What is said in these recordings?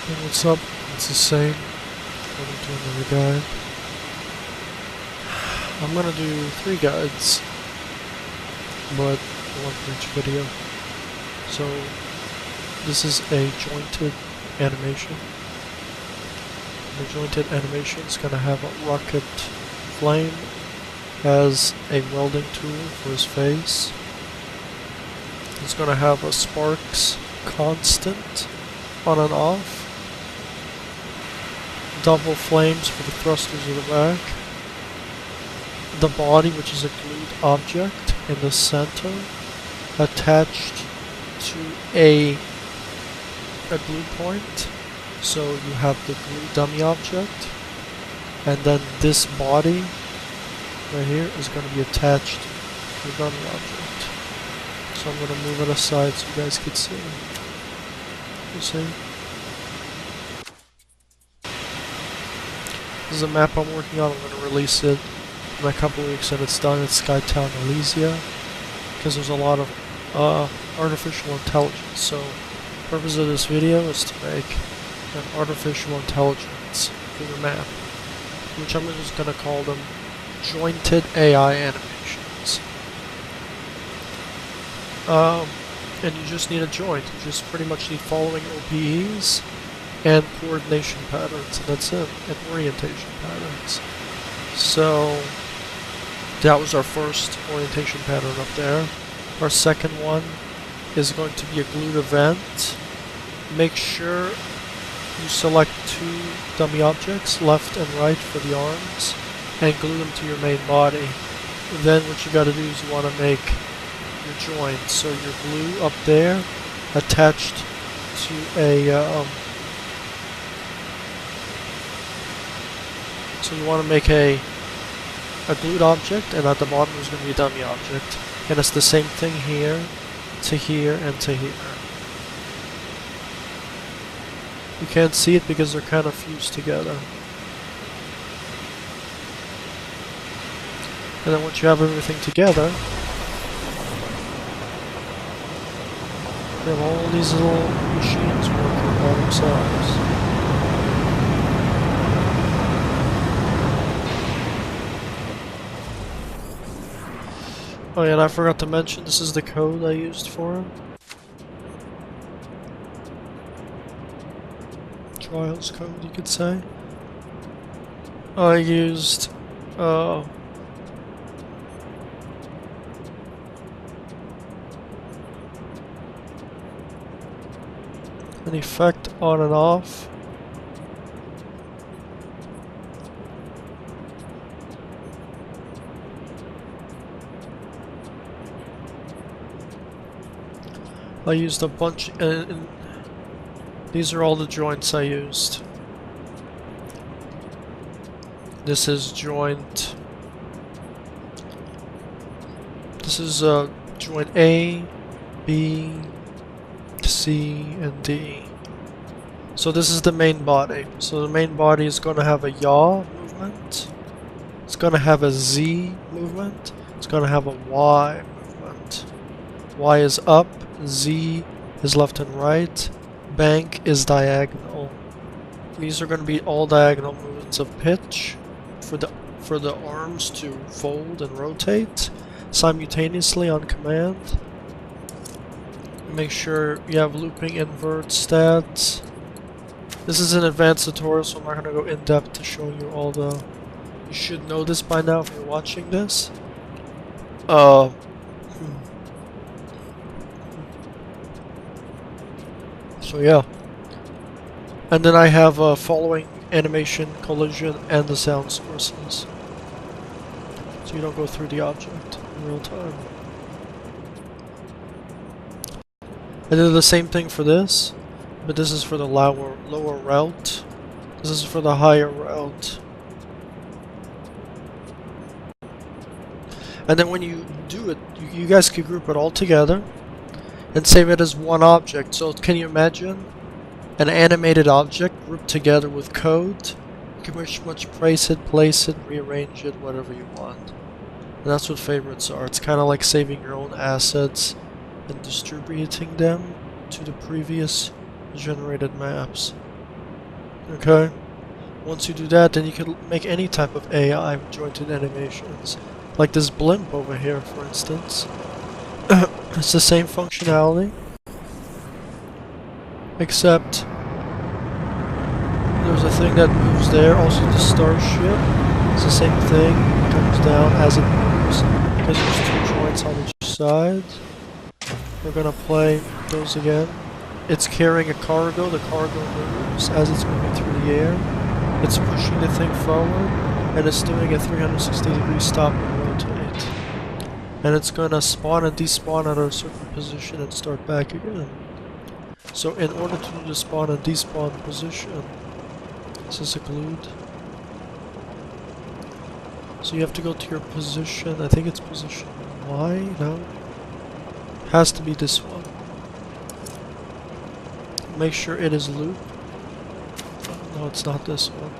And what's up? It's the same. According to another guide. I'm gonna do 3 guides, but one for each video. So this is a jointed animation. The jointed animation is gonna have a rocket flame, has a welding tool for his face. It's gonna have a sparks constant on and off. Double flames for the thrusters of the back. The body, which is a glued object in the center, attached to a glue point. So you have the glue dummy object, and then this body right here is going to be attached to the dummy object. So I'm going to move it aside so you guys can see. You see? This is a map I'm working on. I'm going to release it in a couple weeks and it's done. It's Skytown, Elysia, because there's a lot of artificial intelligence. So the purpose of this video is to make an artificial intelligence for the map, which I'm just going to call them jointed AI animations. And you just need a joint. You just pretty much need following OPEs and coordination patterns, and that's it, and orientation patterns. So that was our first orientation pattern up there. Our second one is going to be a glued event. Make sure you select 2 dummy objects, left and right for the arms, and glue them to your main body. Then what you gotta do is you wanna make your joint. So your glue up there attached to a so you want to make a glued object, and at the bottom is going to be a dummy object. And it's the same thing here, to here, and to here. You can't see it because they're kind of fused together. And then once you have everything together, you have all these little machines working by themselves. Oh yeah, and I forgot to mention, this is the code I used for him. Trials code, you could say. I used an effect on and off. I used a bunch, and these are all the joints I used. This is joint. This is joint A, B, C, and D. So this is the main body. So the main body is going to have a yaw movement. It's going to have a Z movement. It's going to have a Y movement. Y is up. Z is left and right. Bank is diagonal. These are going to be all diagonal movements of pitch for the arms to fold and rotate simultaneously on command. Make sure you have looping invert stats. This is an advanced tutorial, so I'm not going to go in depth to show you all the. You should know this by now if you're watching this. So yeah, and then I have following animation, collision, and the sound sources, so you don't go through the object in real time. I did the same thing for this, but this is for the lower route. This is for the higher route. And then when you do it, you guys can group it all together and save it as one object. So can you imagine an animated object grouped together with code? You can pretty much place it, rearrange it, whatever you want. And that's what favorites are. It's kind of like saving your own assets and distributing them to the previous generated maps. Okay? Once you do that, then you can make any type of AI with jointed animations. Like this blimp over here, for instance. It's the same functionality, except there's a thing that moves there. Also the starship, it's the same thing, it comes down as it moves, because there's two joints on each side. We're gonna play those again. It's carrying a cargo, the cargo moves as it's moving through the air. It's pushing the thing forward, and it's doing a 360-degree stop and rotate. And it's gonna spawn and despawn at a certain position and start back again. So in order to do the spawn and despawn position, this is glued. So you have to go to your position, I think it's position Y, no? Has to be this one. Make sure it is loop. No, it's not this one.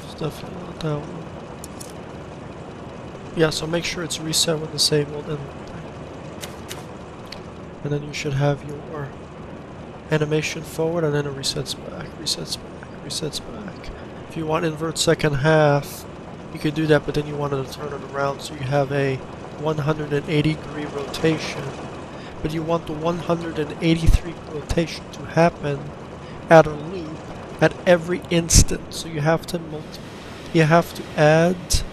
It's definitely not that one. Yeah, so make sure it's reset when disabled and then you should have your animation forward and then it resets back, resets back, resets back. If you want invert second half, you could do that, but then you wanted to turn it around so you have a 180-degree rotation. But you want the 183 rotation to happen at a loop at every instant. So you have to add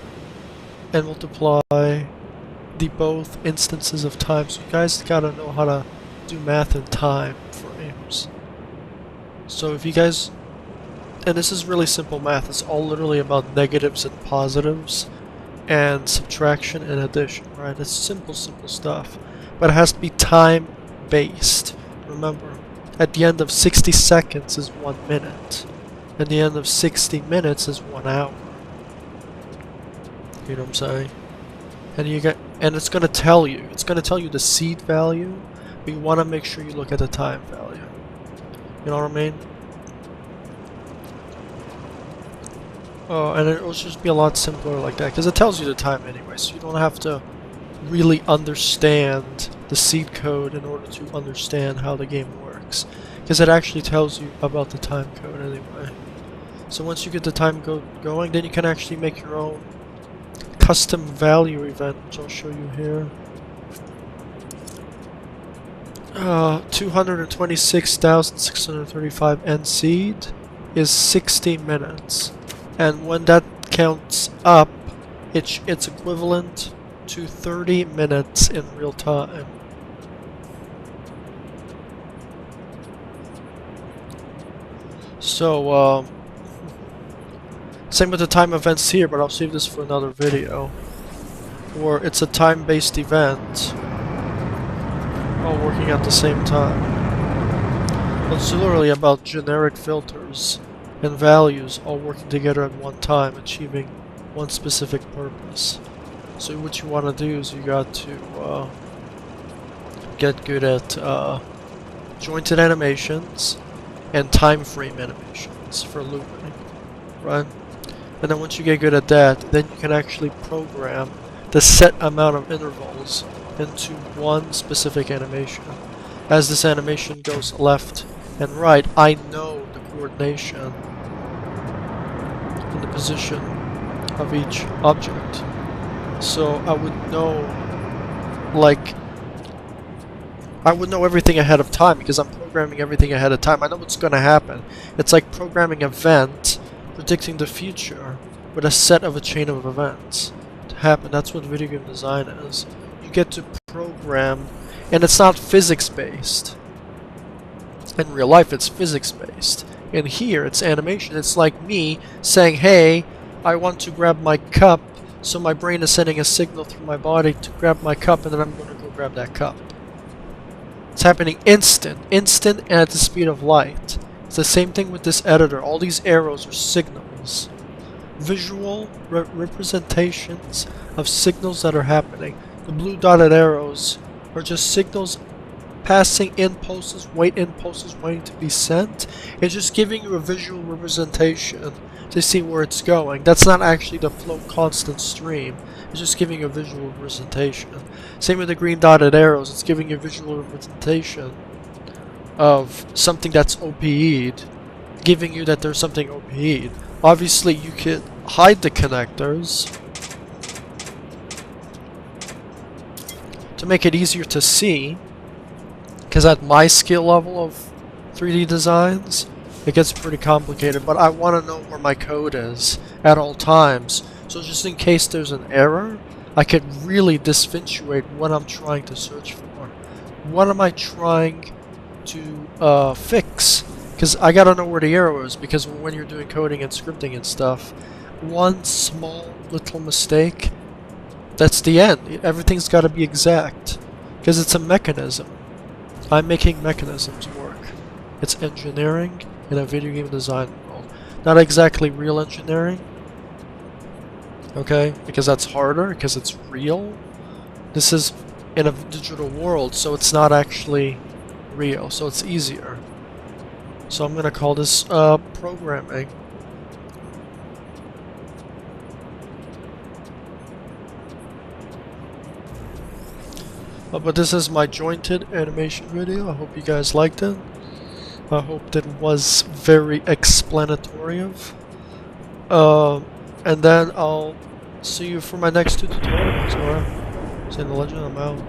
and multiply the both instances of time. So you guys gotta know how to do math in time frames. So if you guys, and this is really simple math, it's all literally about negatives and positives and subtraction and addition, right? It's simple stuff. But it has to be time based. Remember, at the end of 60 seconds is 1 minute. And the end of 60 minutes is 1 hour. You know what I'm saying? And it's gonna tell you. It's gonna tell you the seed value, but you wanna make sure you look at the time value. You know what I mean? Oh, and it'll just be a lot simpler like that, because it tells you the time anyway, so you don't have to really understand the seed code in order to understand how the game works, because it actually tells you about the time code anyway. So once you get the time code going, then you can actually make your own custom value event, which I'll show you here. 226,635 end seed is 60 minutes, and when that counts up, it's equivalent to 30 minutes in real time. So, same with the time events here, but I'll save this for another video. Or it's a time-based event, all working at the same time. It's literally about generic filters and values all working together at one time, achieving one specific purpose. So what you want to do is you got to get good at jointed animations and time frame animations for looping, right? And then once you get good at that, then you can actually program the set amount of intervals into one specific animation. As this animation goes left and right, I know the coordination and the position of each object. So I would know, like, I would know everything ahead of time because I'm programming everything ahead of time. I know what's going to happen. It's like programming an event, predicting the future with a set of a chain of events to happen. That's what video game design is. You get to program, and it's not physics-based. In real life, it's physics-based. And here, it's animation. It's like me saying, hey, I want to grab my cup, so my brain is sending a signal through my body to grab my cup, and then I'm going to go grab that cup. It's happening instant and at the speed of light. It's the same thing with this editor. All these arrows are signals. Visual representations of signals that are happening. The blue dotted arrows are just signals passing impulses, impulses waiting to be sent. It's just giving you a visual representation to see where it's going. That's not actually the flow constant stream. It's just giving you a visual representation. Same with the green dotted arrows. It's giving you a visual representation of something that's OPE'd, giving you that there's something OPE'd. Obviously, you could hide the connectors to make it easier to see, because at my skill level of 3D designs, it gets pretty complicated, but I want to know where my code is at all times. So just in case there's an error, I could really distinguish what I'm trying to search for. What am I trying to fix? Because I gotta know where the error is, because when you're doing coding and scripting and stuff, one small little mistake, that's the end. Everything's gotta be exact. Because it's a mechanism. I'm making mechanisms work. It's engineering in a video game design world. Not exactly real engineering. Okay? Because that's harder, because it's real. This is in a digital world, so it's not actually real, so it's easier. So I'm gonna call this programming. But this is my jointed animation video. I hope you guys liked it. I hope that was very explanatory. And then I'll see you for my next two tutorials. Alright? Saying the legend, I'm out.